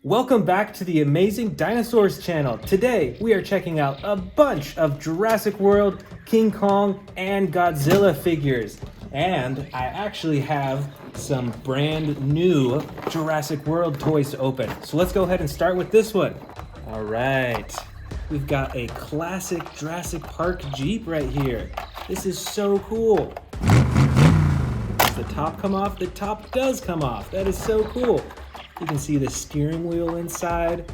Welcome back to the Amazing Dinosaurs channel. Today, we are checking out a bunch of Jurassic World, King Kong, and Godzilla figures. And I actually have some brand new Jurassic World toys to open. So let's go ahead and start with this one. All right, we've got a classic Jurassic Park Jeep right here. This is so cool. Does the top come off? The top does come off. That is so cool. You can see the steering wheel inside.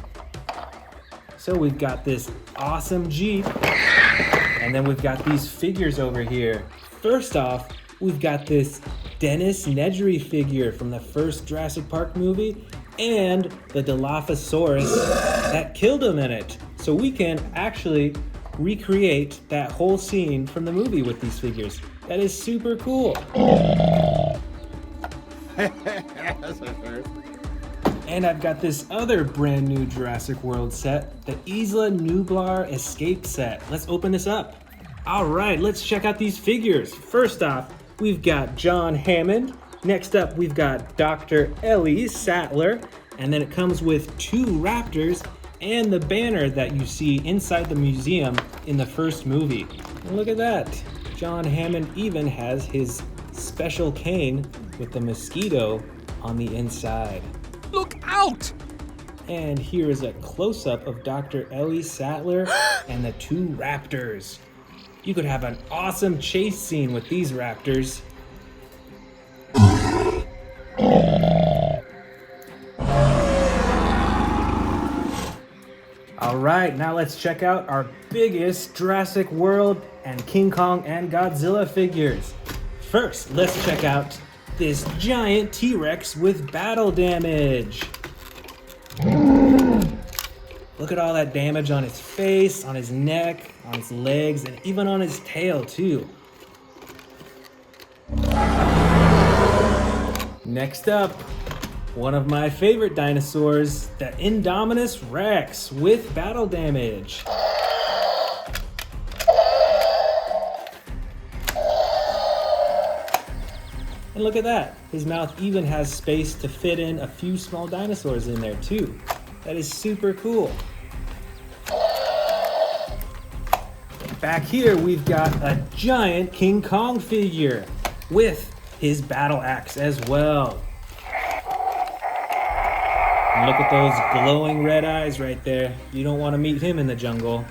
So we've got this awesome Jeep, and then we've got these figures over here. First off, we've got this Nedry figure from the first Jurassic Park movie and the Dilophosaurus that killed him in it. So we can actually recreate that whole scene from the movie with these figures. That is super cool. That's my first. And I've got this other brand new Jurassic World set, the Isla Nublar Escape set. Let's open this up. All right, let's check out these figures. First off, we've got John Hammond. Next up, we've got Dr. Ellie Sattler. And then it comes with two raptors and the banner that you see inside the museum in the first movie. And look at that. John Hammond even has his special cane with the mosquito on the inside. Look out! And here is a close-up of Dr. Ellie Sattler and the two raptors. You could have an awesome chase scene with these raptors. All right, now let's check out our biggest Jurassic World and King Kong and Godzilla figures. First, let's check out this giant T-Rex with battle damage. Look at all that damage on his face, on his neck, on his legs, and even on his tail too. Next up, one of my favorite dinosaurs, the Indominus Rex with battle damage. And look at that, his mouth even has space to fit in a few small dinosaurs in there too. That is super cool. Back here, we've got a giant King Kong figure with his battle axe as well. And look at those glowing red eyes right there. You don't want to meet him in the jungle.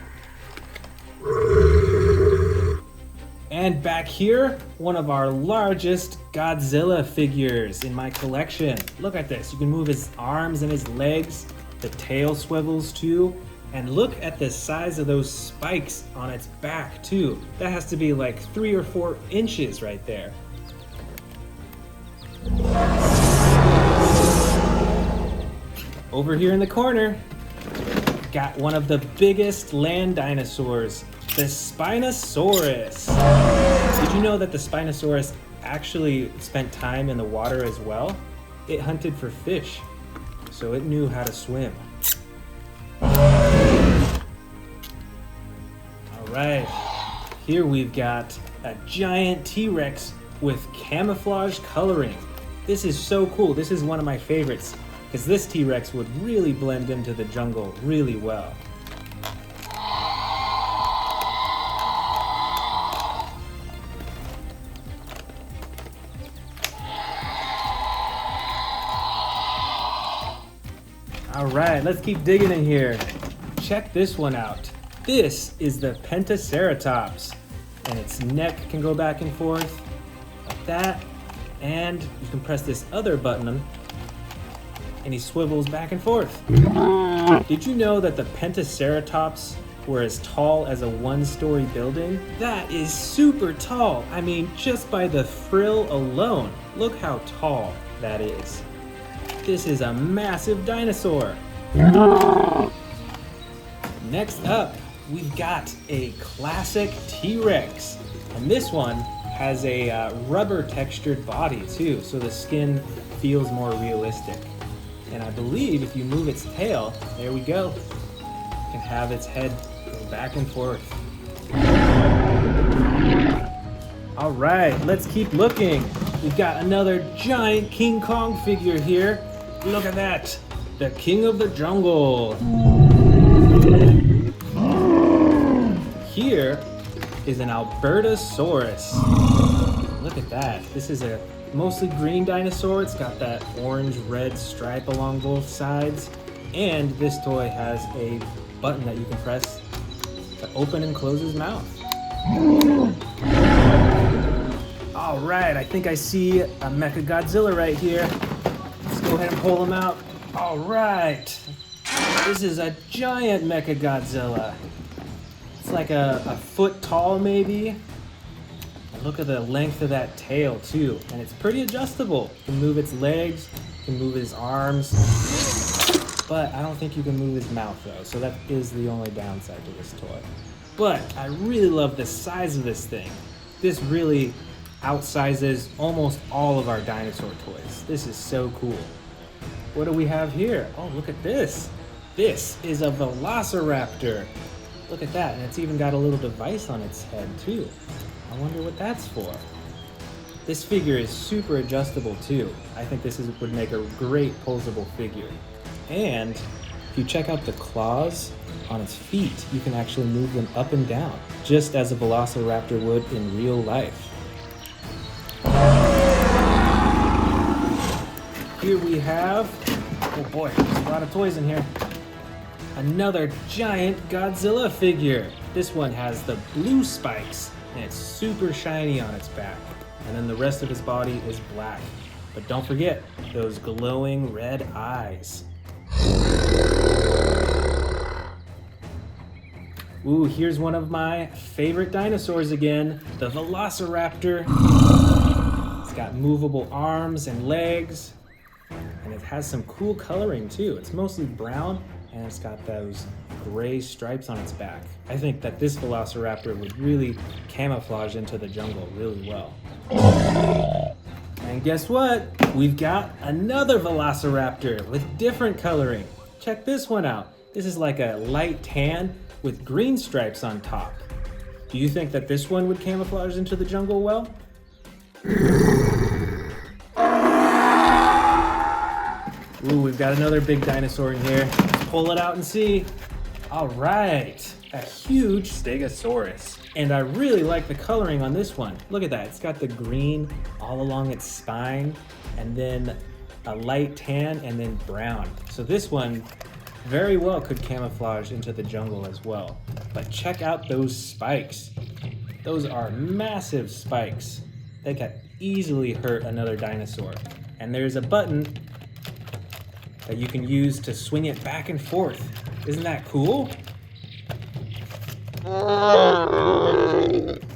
And back here, one of our largest Godzilla figures in my collection. Look at this, you can move his arms and his legs, the tail swivels too, and look at the size of those spikes on its back too. That has to be like 3 or 4 inches right there. Over here in the corner, got one of the biggest land dinosaurs, the Spinosaurus. Did you know that the Spinosaurus actually spent time in the water as well? It hunted for fish, so it knew how to swim. All right, here we've got a giant T-Rex with camouflage coloring. This is so cool. This is one of my favorites because this T-Rex would really blend into the jungle really well. All right, let's keep digging in here. Check this one out. This is the Pentaceratops, and its neck can go back and forth like that, and you can press this other button and he swivels back and forth. Did you know that the Pentaceratops were as tall as a 1-story building? That is super tall. I mean, just by the frill alone, look how tall that is. This is a massive dinosaur. Next up, we've got a classic T-Rex. And this one has a rubber textured body too, so the skin feels more realistic. And I believe if you move its tail, there we go. You can have its head go back and forth. All right, let's keep looking. We've got another giant King Kong figure here. Look at that. the king of the jungle. Here is an Albertosaurus. Look at that. This is a mostly green dinosaur. It's got that orange-red stripe along both sides. And this toy has a button that you can press to open and close his mouth. All right, I think I see a Mecha Godzilla right here. Let's go ahead and pull him out. All right, this is a giant Mecha Godzilla. It's like a foot tall maybe. And look at the length of that tail too. And it's pretty adjustable. You can move its legs, you can move his arms. But I don't think you can move his mouth though. So that is the only downside to this toy. But I really love the size of this thing. This really outsizes almost all of our dinosaur toys. This is so cool. What do we have here? Oh, look at this. This is a Velociraptor. Look at that, and it's even got a little device on its head too. I wonder what that's for. This figure is super adjustable too. I think this would make a great posable figure. And if you check out the claws on its feet, you can actually move them up and down, just as a Velociraptor would in real life. Here we have, oh boy, there's a lot of toys in here. Another giant Godzilla figure. This one has the blue spikes and it's super shiny on its back. And then the rest of his body is black. But don't forget those glowing red eyes. Ooh, here's one of my favorite dinosaurs again, the Velociraptor. It's got movable arms and legs. And it has some cool coloring too. It's mostly brown and it's got those gray stripes on its back. I think that this Velociraptor would really camouflage into the jungle really well. And guess what? We've got another Velociraptor with different coloring. Check this one out. This is like a light tan with green stripes on top. Do you think that this one would camouflage into the jungle well? Ooh, we've got another big dinosaur in here. Let's pull it out and see. All right, a huge Stegosaurus. And I really like the coloring on this one. Look at that, it's got the green all along its spine, and then a light tan, and then brown. So this one very well could camouflage into the jungle as well. But check out those spikes. Those are massive spikes. They could easily hurt another dinosaur. And there's a button that you can use to swing it back and forth. Isn't that cool?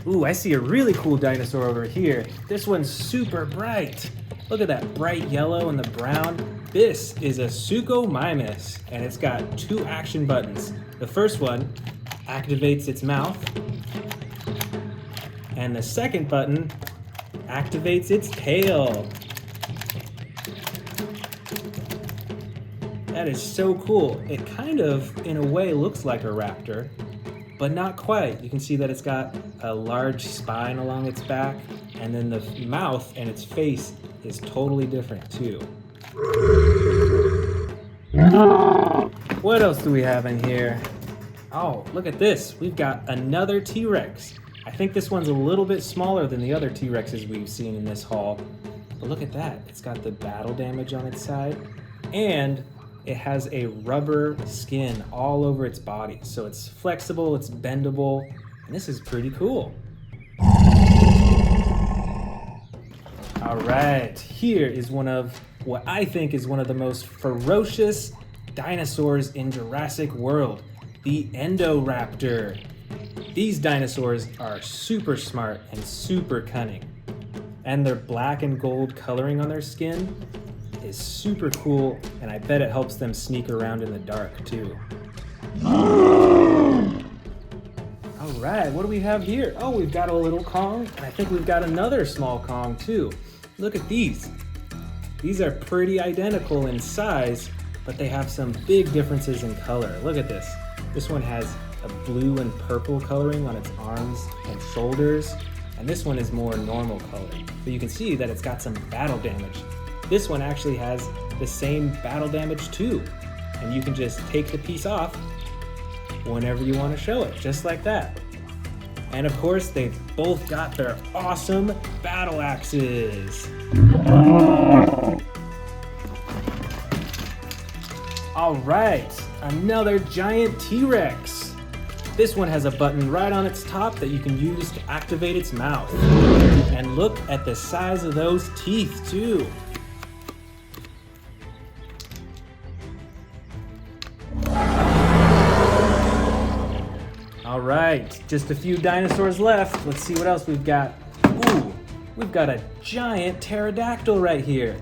Ooh, I see a really cool dinosaur over here. This one's super bright. Look at that bright yellow and the brown. This is a Sukomimus, and it's got two action buttons. The first one activates its mouth, and the second button activates its tail. That is so cool. It kind of, in a way, looks like a raptor, but not quite. You can see that it's got a large spine along its back, and then the mouth and its face is totally different too. What else do we have in here? Oh, look at this. We've got another T-Rex. I think this one's a little bit smaller than the other T-Rexes we've seen in this haul. But look at that. It's got the battle damage on its side, and it has a rubber skin all over its body. So it's flexible, it's bendable, and this is pretty cool. All right, here is one of what I think is one of the most ferocious dinosaurs in Jurassic World, the Endo Raptor. These dinosaurs are super smart and super cunning. And their black and gold coloring on their skin is super cool, and I bet it helps them sneak around in the dark too. All right, what do we have here? Oh, we've got a little Kong, and I think we've got another small Kong too. Look at these. These are pretty identical in size, but they have some big differences in color. Look at this. This one has a blue and purple coloring on its arms and shoulders, and this one is more normal coloring. But you can see that it's got some battle damage. This one actually has the same battle damage too. And you can just take the piece off whenever you want to show it, just like that. And of course, they've both got their awesome battle axes. All right, another giant T-Rex. This one has a button right on its top that you can use to activate its mouth. And look at the size of those teeth too. All right, just a few dinosaurs left. Let's see what else we've got. Ooh, we've got a giant pterodactyl right here.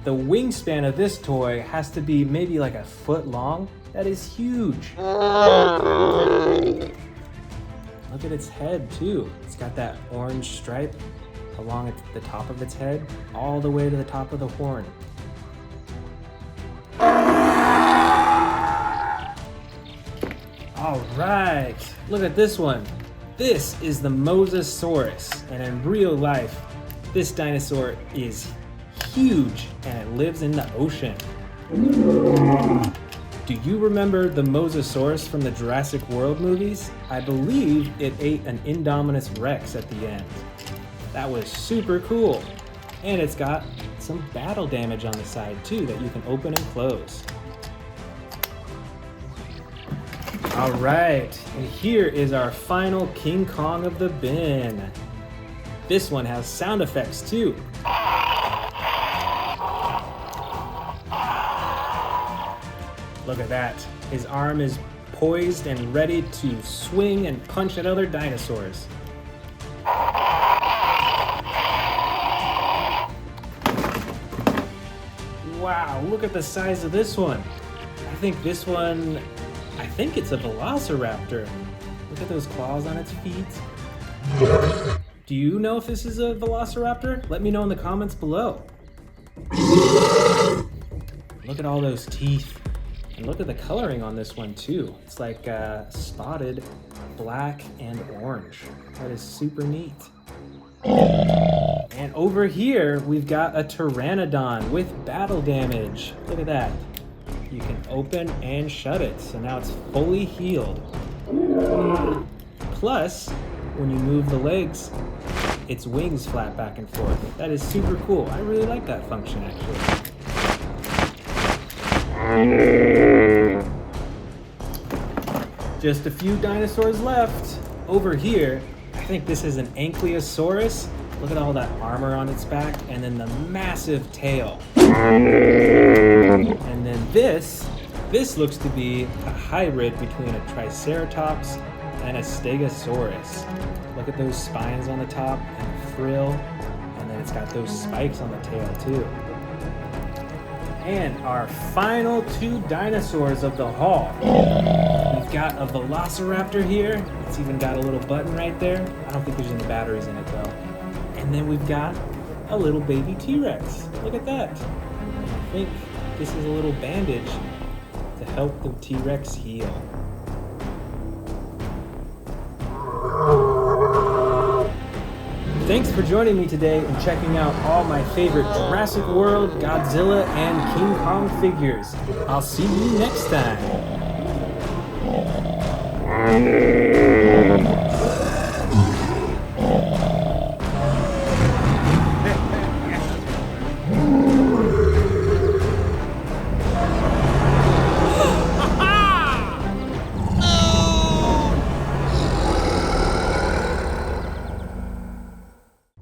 The wingspan of this toy has to be maybe like a foot long. That is huge. Look at its head too. It's got that orange stripe along the top of its head, all the way to the top of the horn. All right, look at this one. This is the Mosasaurus, and in real life, this dinosaur is huge and it lives in the ocean. Do you remember the Mosasaurus from the Jurassic World movies? I believe it ate an Indominus Rex at the end. That was super cool. And it's got some battle damage on the side too that you can open and close. All right, and here is our final King Kong of the bin. This one has sound effects too. Look at that. His arm is poised and ready to swing and punch at other dinosaurs. Wow, look at the size of this one. I think it's a Velociraptor. Look at those claws on its feet. Do you know if this is a Velociraptor? Let me know in the comments below. Look at all those teeth. And look at the coloring on this one too. It's like spotted black and orange. That is super neat. And over here, we've got a Pteranodon with battle damage. Look at that. You can open and shut it. So now it's fully healed. Plus, when you move the legs, its wings flap back and forth. That is super cool. I really like that function actually. Just a few dinosaurs left. Over here, I think this is an Ankylosaurus. Look at all that armor on its back, and then the massive tail. And then this looks to be a hybrid between a Triceratops and a Stegosaurus. Look at those spines on the top and the frill, and then it's got those spikes on the tail too. And our final two dinosaurs of the haul. We've got a Velociraptor here. It's even got a little button right there. I don't think there's any batteries in it though. And then we've got a little baby T-Rex. Look at that. I think this is a little bandage to help the T-Rex heal. Thanks for joining me today and checking out all my favorite Jurassic World, Godzilla, and King Kong figures. I'll see you next time.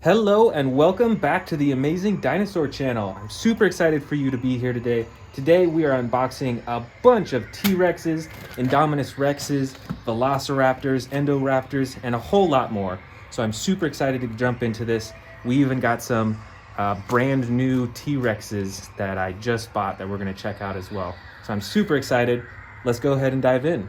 Hello and welcome back to the Amazing Dinosaur channel. I'm super excited for you to be here today. Today we are unboxing a bunch of T-Rexes, Indominus Rexes, Velociraptors, Endo Raptors, and a whole lot more. So I'm super excited to jump into this. We even got some brand new T-Rexes that I just bought that we're gonna check out as well. So I'm super excited. Let's go ahead and dive in.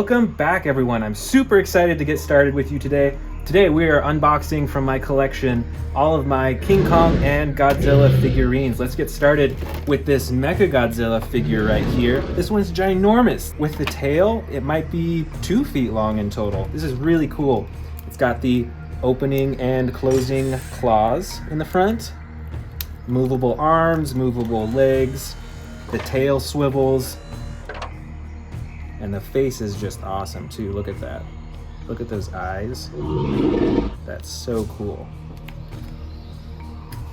Welcome back, everyone. I'm super excited to get started with you today. Today we are unboxing from my collection all of my King Kong and Godzilla figurines. Let's get started with this Mecha Godzilla figure right here. This one's ginormous. With the tail, it might be 2 feet long in total. This is really cool. It's got the opening and closing claws in the front, movable arms, movable legs, the tail swivels, and the face is just awesome too. Look at that. Look at those eyes. That's so cool.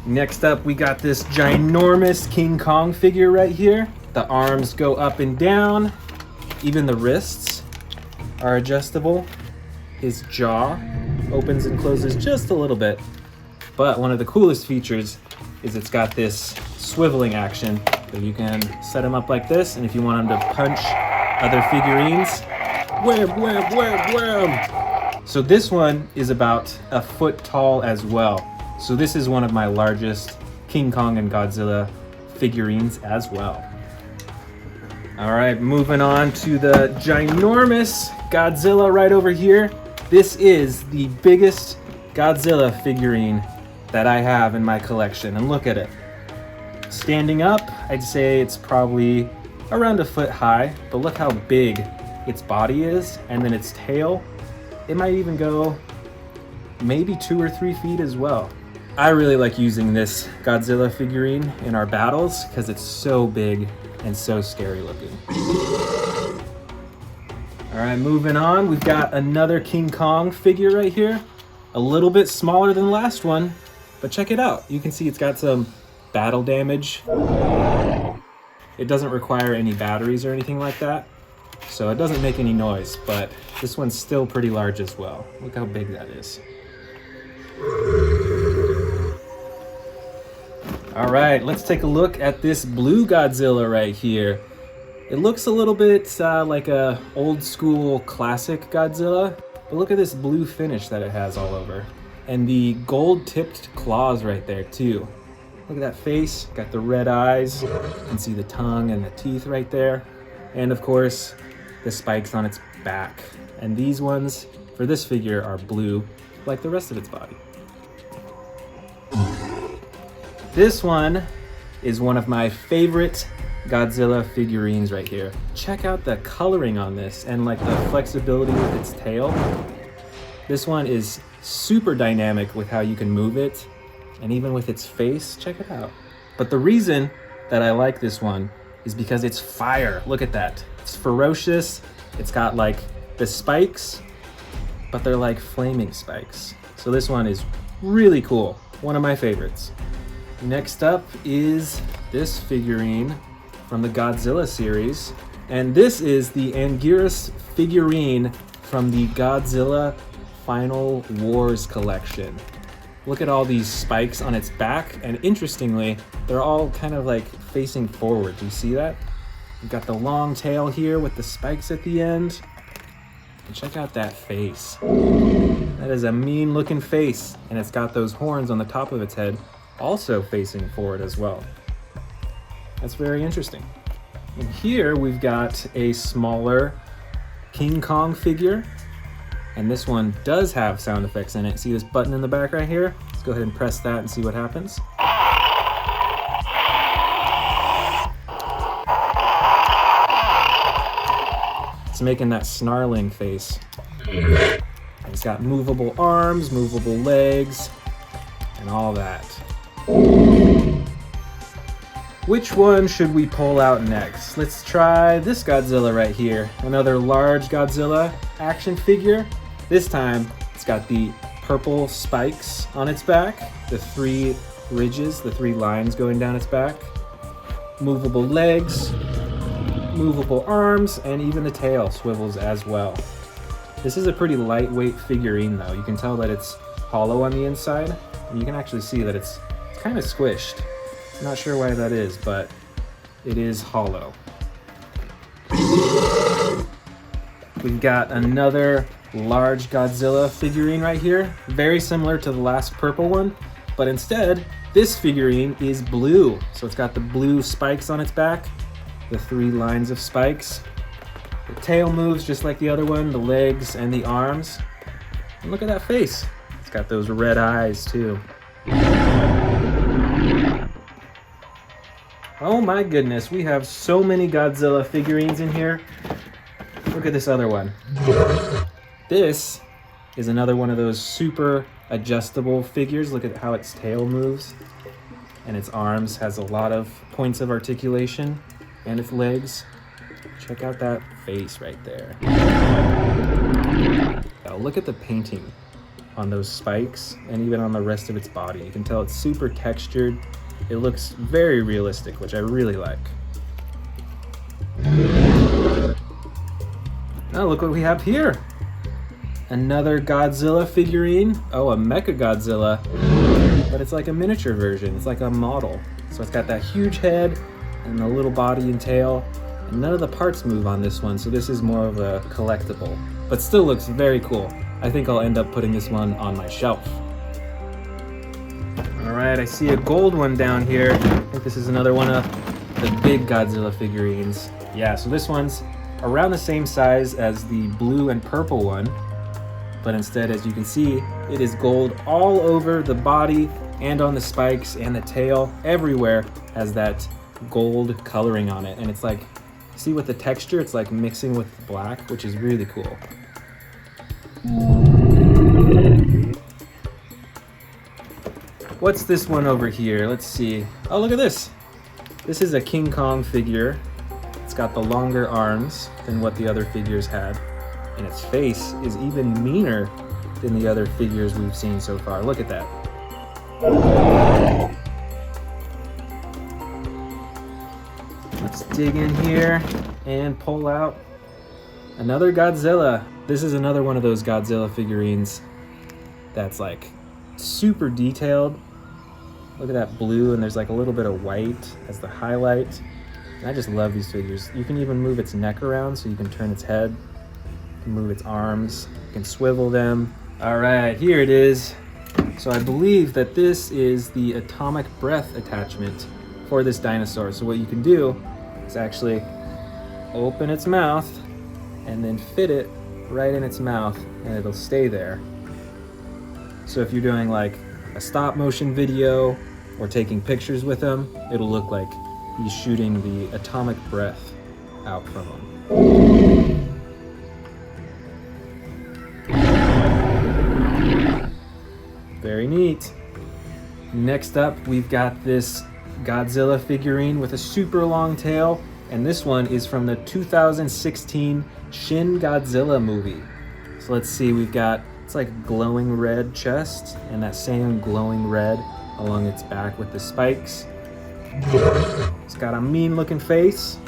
Next up, we got this ginormous King Kong figure right here. The arms go up and down. Even the wrists are adjustable. His jaw opens and closes just a little bit. But one of the coolest features is it's got this swiveling action. So you can set him up like this, and if you want him to punch other figurines, wham, wham, wham, wham. So this one is about 1 foot tall as well. So this is one of my largest King Kong and Godzilla figurines as well. All right, moving on to the ginormous Godzilla right over here. This is the biggest Godzilla figurine that I have in my collection, and look at it. Standing up, I'd say it's probably around 1 foot high, but look how big its body is, and then its tail. It might even go maybe 2 or 3 feet as well. I really like using this Godzilla figurine in our battles because it's so big and so scary looking. All right, moving on, we've got another King Kong figure right here. A little bit smaller than the last one, but check it out. You can see it's got some battle damage. It doesn't require any batteries or anything like that, so it doesn't make any noise, but this one's still pretty large as well. Look how big that is. All right, let's take a look at this blue Godzilla right here. It looks a little bit like a old school classic Godzilla, but look at this blue finish that it has all over. And the gold tipped claws right there too. Look at that face, got the red eyes. You can see the tongue and the teeth right there. And of course, the spikes on its back. And these ones, for this figure, are blue, like the rest of its body. This one is one of my favorite Godzilla figurines right here. Check out the coloring on this and like the flexibility with its tail. This one is super dynamic with how you can move it. And even with its face, check it out. But the reason that I like this one is because it's fire. Look at that. It's ferocious. It's got like the spikes, but they're like flaming spikes. So this one is really cool. One of my favorites. Next up is this figurine from the Godzilla series. And this is the Anguirus figurine from the Godzilla Final Wars collection. Look at all these spikes on its back, and interestingly, they're all kind of like facing forward. Do you see that? We've got the long tail here with the spikes at the end. And check out that face. That is a mean looking face, and it's got those horns on the top of its head, also facing forward as well. That's very interesting. And here we've got a smaller King Kong figure. And this one does have sound effects in it. See this button in the back right here? Let's go ahead and press that and see what happens. It's making that snarling face. And it's got movable arms, movable legs, and all that. Which one should we pull out next? Let's try this Godzilla right here. Another large Godzilla action figure. This time, it's got the purple spikes on its back, the 3 ridges, the 3 lines going down its back, movable legs, movable arms, and even the tail swivels as well. This is a pretty lightweight figurine though. You can tell that it's hollow on the inside, and you can actually see that it's kind of squished. Not sure why that is, but it is hollow. We've got another large Godzilla figurine right here, very similar to the last purple one, but instead this figurine is blue. So it's got the blue spikes on its back, the 3 lines of spikes, The tail moves just like the other one, the legs and the arms. And look at that face. It's got those red eyes too. Oh my goodness, we have so many Godzilla figurines in here. Look at this other one. This is another one of those super adjustable figures. Look at how its tail moves. And its arms has a lot of points of articulation. And its legs. Check out that face right there. Now look at the painting on those spikes and even on the rest of its body. You can tell it's super textured. It looks very realistic, which I really like. Now look what we have here. Another Godzilla figurine. Oh, a Mecha Godzilla. But it's like a miniature version. It's like a model. So it's got that huge head and the little body and tail. And none of the parts move on this one, so this is more of a collectible. But still looks very cool. I think I'll end up putting this one on my shelf. Alright, I see a gold one down here. I think this is another one of the big Godzilla figurines. Yeah, so this one's around the same size as the blue and purple one. But instead, as you can see, it is gold all over the body and on the spikes and the tail. Everywhere has that gold coloring on it. And it's like, see with the texture, it's like mixing with black, which is really cool. What's this one over here? Let's see. Oh, look at this. This is a King Kong figure. It's got the longer arms than what the other figures had. And its face is even meaner than the other figures we've seen so far. Look at that. Let's dig in here and pull out another Godzilla. This is another one of those Godzilla figurines that's like super detailed. Look at that blue, and there's like a little bit of white as the highlight. And I just love these figures. You can even move its neck around so you can turn its head. You can move its arms, you can swivel them. All right, here it is. So I believe that this is the atomic breath attachment for this dinosaur. So what you can do is actually open its mouth and then fit it right in its mouth, and it'll stay there. So if you're doing like a stop motion video or taking pictures with him, it'll look like he's shooting the atomic breath out from him. Very neat. Next up, we've got this Godzilla figurine with a super long tail, and this one is from the 2016 Shin Godzilla movie. So let's see, we've got, it's like glowing red chest and that same glowing red along its back with the spikes. It's got a mean looking face,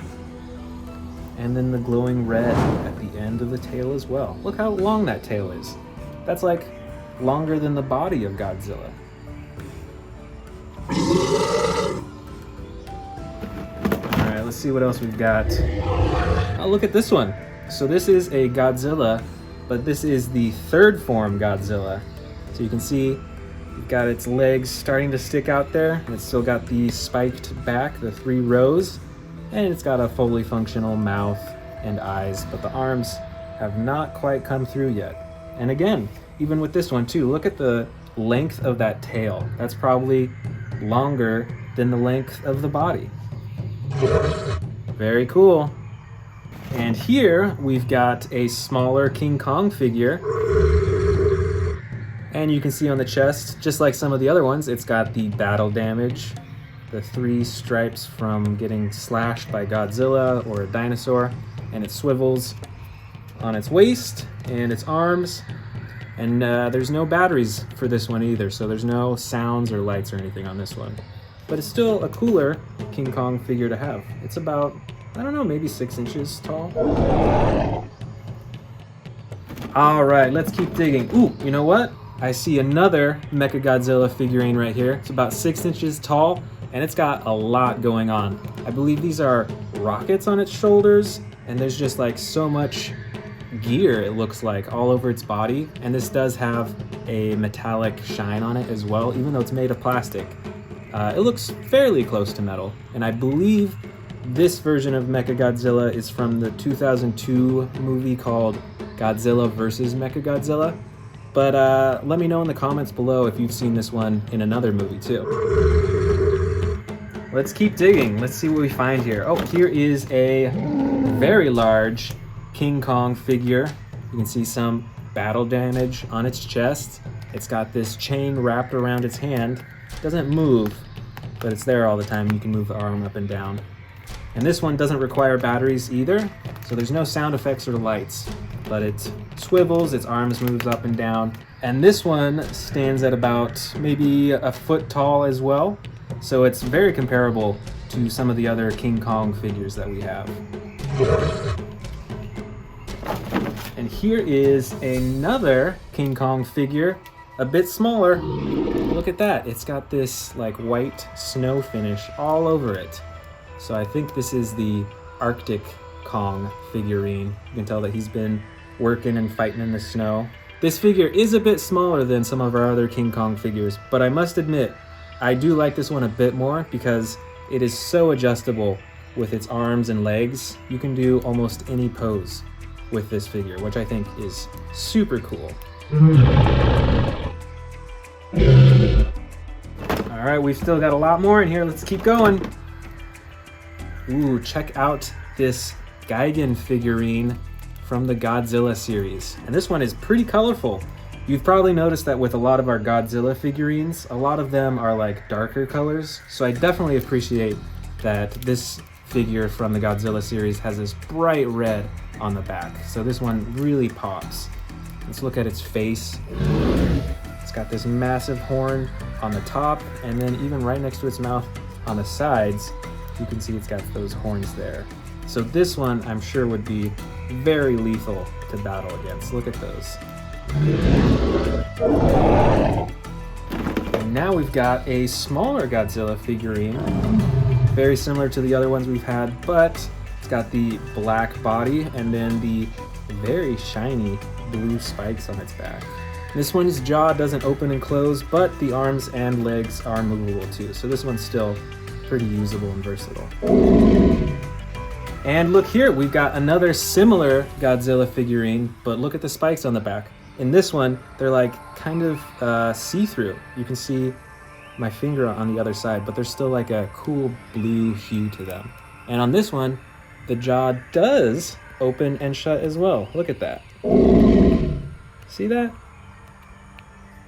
and then the glowing red at the end of the tail as well. Look how long that tail is. That's like longer than the body of Godzilla. Alright, let's see what else we've got. Oh, look at this one. So this is a Godzilla, but this is the third form Godzilla. So you can see you've got its legs starting to stick out there, and it's still got the spiked back, the 3 rows, and it's got a fully functional mouth and eyes, but the arms have not quite come through yet. And again, even with this one too, look at the length of that tail. That's probably longer than the length of the body. Very cool. And here we've got a smaller King Kong figure. And you can see on the chest, just like some of the other ones, it's got the battle damage, the 3 stripes from getting slashed by Godzilla or a dinosaur, and it swivels on its waist and its arms. And there's no batteries for this one either, so there's no sounds or lights or anything on this one. But it's still a cooler King Kong figure to have. It's about, I don't know, maybe 6 inches tall. All right, let's keep digging. Ooh, you know what? I see another Mecha Godzilla figurine right here. It's about 6 inches tall, and it's got a lot going on. I believe these are rockets on its shoulders, and there's just like so much gear, it looks like, all over its body. And this does have a metallic shine on it as well, even though it's made of plastic. It looks fairly close to metal, and I believe This version of Mechagodzilla is from the 2002 movie called Godzilla vs. Mechagodzilla. But let me know in the comments below if you've seen this one in another movie too. Let's keep digging. Let's see what we find here. Oh, here is a very large King Kong figure. You can see some battle damage on its chest. It's got this chain wrapped around its hand. It doesn't move, but it's there all the time. You can move the arm up and down. And this one doesn't require batteries either, so there's no sound effects or lights, but it swivels, its arms moves up and down. And this one stands at about maybe a foot tall as well, so it's very comparable to some of the other King Kong figures that we have. And here is another King Kong figure, a bit smaller. Look at that, it's got this like white snow finish all over it. So I think this is the Arctic Kong figurine. You can tell that he's been working and fighting in the snow. This figure is a bit smaller than some of our other King Kong figures, but I must admit, I do like this one a bit more because it is so adjustable with its arms and legs. You can do almost any pose with this figure, which I think is super cool. All right, we've still got a lot more in here. Let's keep going. Ooh, check out this Gigan figurine from the Godzilla series. And this one is pretty colorful. You've probably noticed that with a lot of our Godzilla figurines, a lot of them are like darker colors. So I definitely appreciate that this figure from the Godzilla series has this bright red on the back. So this one really pops. Let's look at its face. It's got this massive horn on the top, and then even right next to its mouth on the sides, you can see it's got those horns there. So this one, I'm sure, would be very lethal to battle against. Look at those. And now we've got a smaller Godzilla figurine, very similar to the other ones we've had, but it's got the black body and then the very shiny blue spikes on its back. This one's jaw doesn't open and close, but the arms and legs are movable too. So this one's still pretty usable and versatile. And look here, we've got another similar Godzilla figurine, but look at the spikes on the back. In this one, they're like kind of see-through. You can see my finger on the other side, but there's still like a cool blue hue to them. And on this one, the jaw does open and shut as well. Look at that. See that?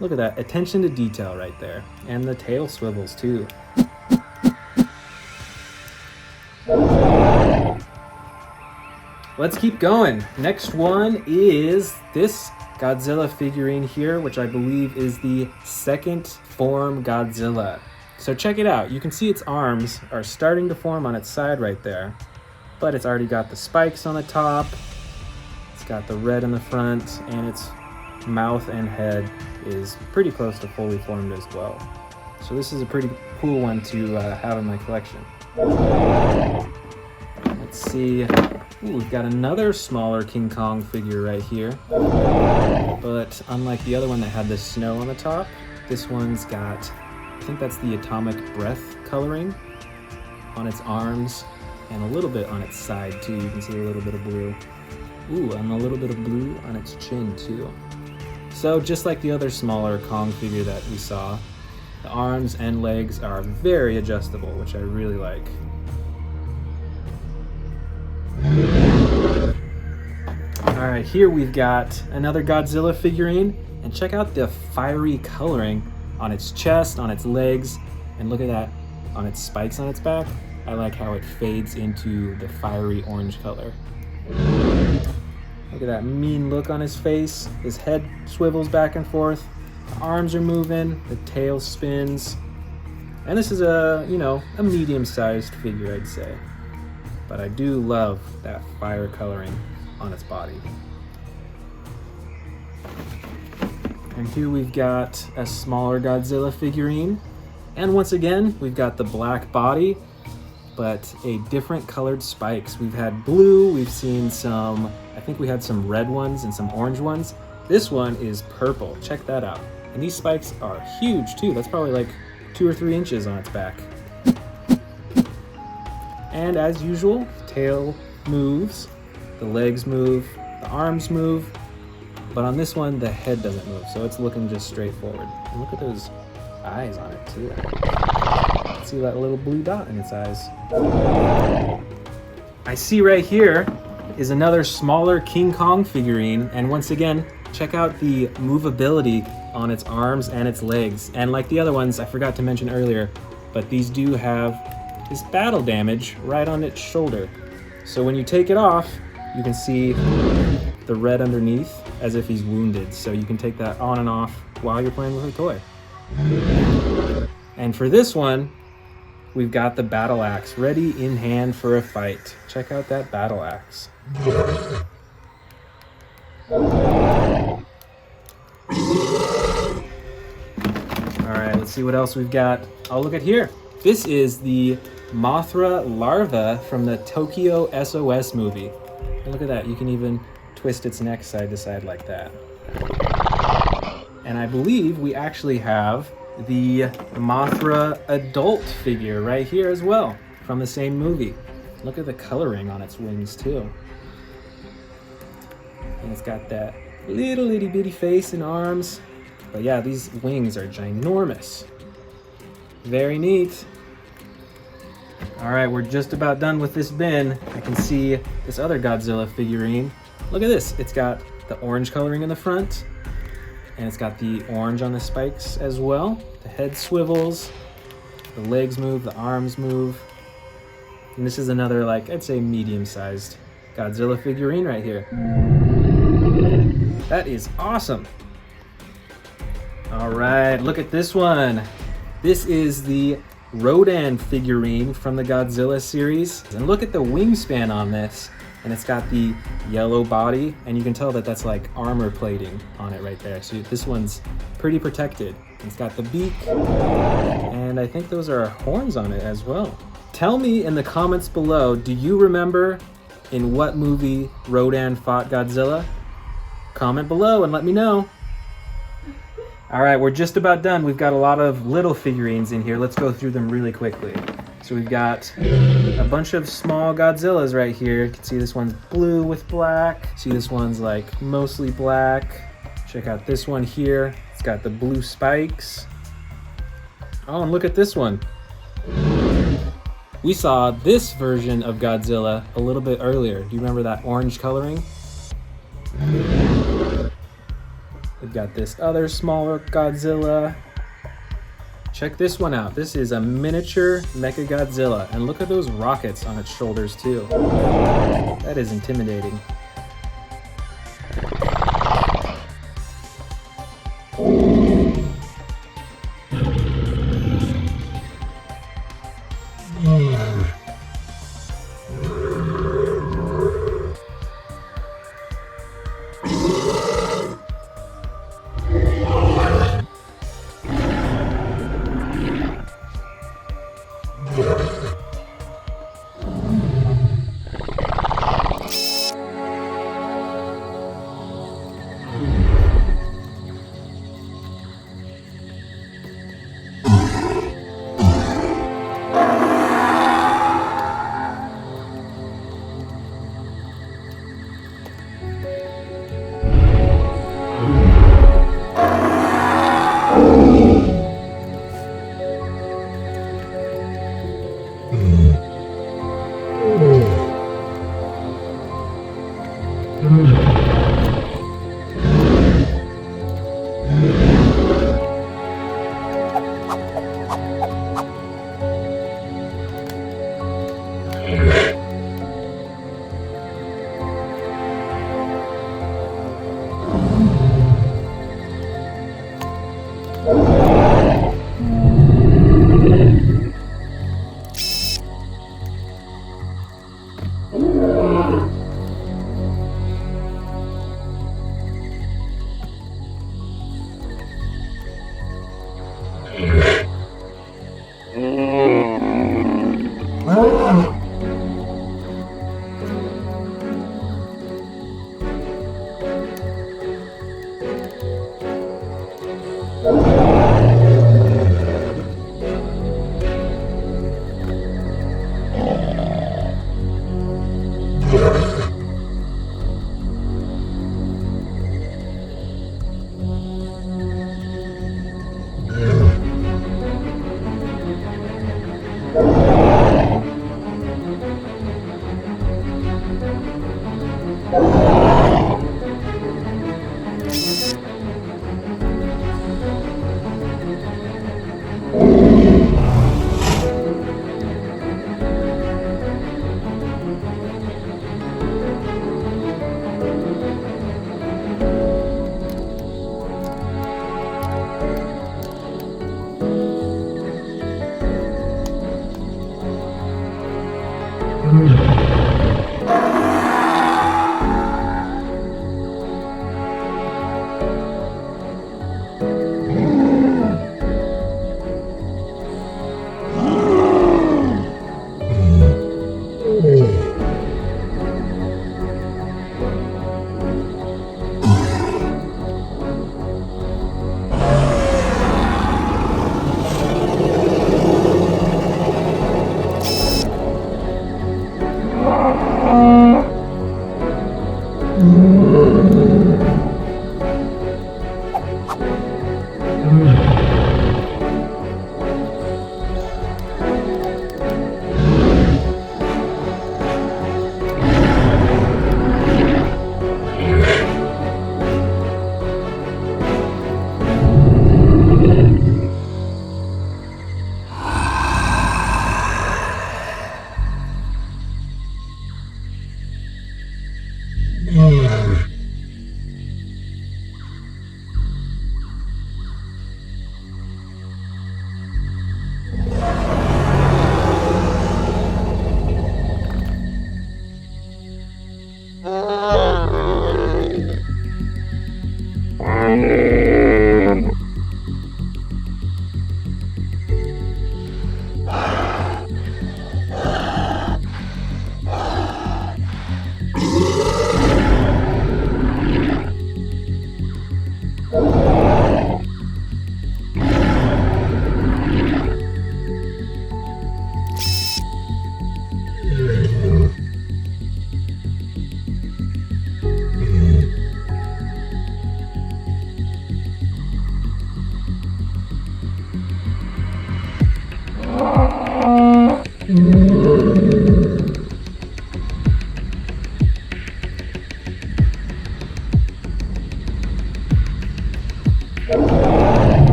Look at that, attention to detail right there. And the tail swivels too. Let's keep going. Next one is this Godzilla figurine here, which I believe is the second form Godzilla. So check it out. You can see its arms are starting to form on its side right there, but it's already got the spikes on the top. It's got the red in the front, and its mouth and head is pretty close to fully formed as well. So this is a pretty cool one to have in my collection. Let's see. Ooh, we've got another smaller King Kong figure right here. But unlike the other one that had the snow on the top, this one's got, I think that's the atomic breath coloring on its arms and a little bit on its side too. You can see a little bit of blue. Ooh, and a little bit of blue on its chin too. So just like the other smaller Kong figure that we saw, the arms and legs are very adjustable, which I really like. All right, here we've got another Godzilla figurine, and check out the fiery coloring on its chest, on its legs, and look at that on its spikes on its back. I like how it fades into the fiery orange color. Look at that mean look on his face. His head swivels back and forth. The arms are moving, the tail spins. And this is a medium-sized figure, I'd say. But I do love that fire coloring on its body. And here we've got a smaller Godzilla figurine. And once again, we've got the black body, but a different colored spikes. We've had blue, we've seen some, I think we had some red ones and some orange ones. This one is purple, check that out. And these spikes are huge too. That's probably like 2 or 3 inches on its back. And as usual, tail moves, the legs move, the arms move, but on this one, the head doesn't move, so it's looking just straight forward. And look at those eyes on it too. See that little blue dot in its eyes. I see right here is another smaller King Kong figurine, and once again, check out the movability on its arms and its legs. And like the other ones, I forgot to mention earlier, but these do have this battle damage right on its shoulder. So when you take it off, you can see the red underneath as if he's wounded. So you can take that on and off while you're playing with a toy. And for this one, we've got the battle axe ready in hand for a fight. Check out that battle axe. Alright, let's see what else we've got. Oh, look at here. This is the Mothra Larva from the Tokyo SOS movie. And look at that, you can even twist its neck side to side like that. And I believe we actually have the Mothra adult figure right here as well from the same movie. Look at the coloring on its wings too. And it's got that little itty bitty face and arms. But yeah, these wings are ginormous. Very neat. All right, we're just about done with this bin. I can see this other Godzilla figurine. Look at this. It's got the orange coloring in the front, and it's got the orange on the spikes as well. The head swivels, the legs move, the arms move. And this is another, like, I'd say medium-sized Godzilla figurine right here. That is awesome. All right, look at this one. This is the Rodan figurine from the Godzilla series. And look at the wingspan on this. And it's got the yellow body, and you can tell that that's like armor plating on it right there. So this one's pretty protected. It's got the beak, and I think those are horns on it as well. Tell me in the comments below, do you remember in what movie Rodan fought Godzilla? Comment below and let me know. All right, we're just about done. We've got a lot of little figurines in here. Let's go through them really quickly. So we've got a bunch of small Godzillas right here. You can see this one's blue with black. See this one's like mostly black. Check out this one here. It's got the blue spikes. Oh, and look at this one. We saw this version of Godzilla a little bit earlier. Do you remember that orange coloring? We've got this other smaller Godzilla. Check this one out. This is a miniature Mecha Godzilla, and look at those rockets on its shoulders too. That is intimidating.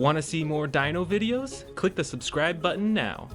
Want to see more dino videos? Click the subscribe button now.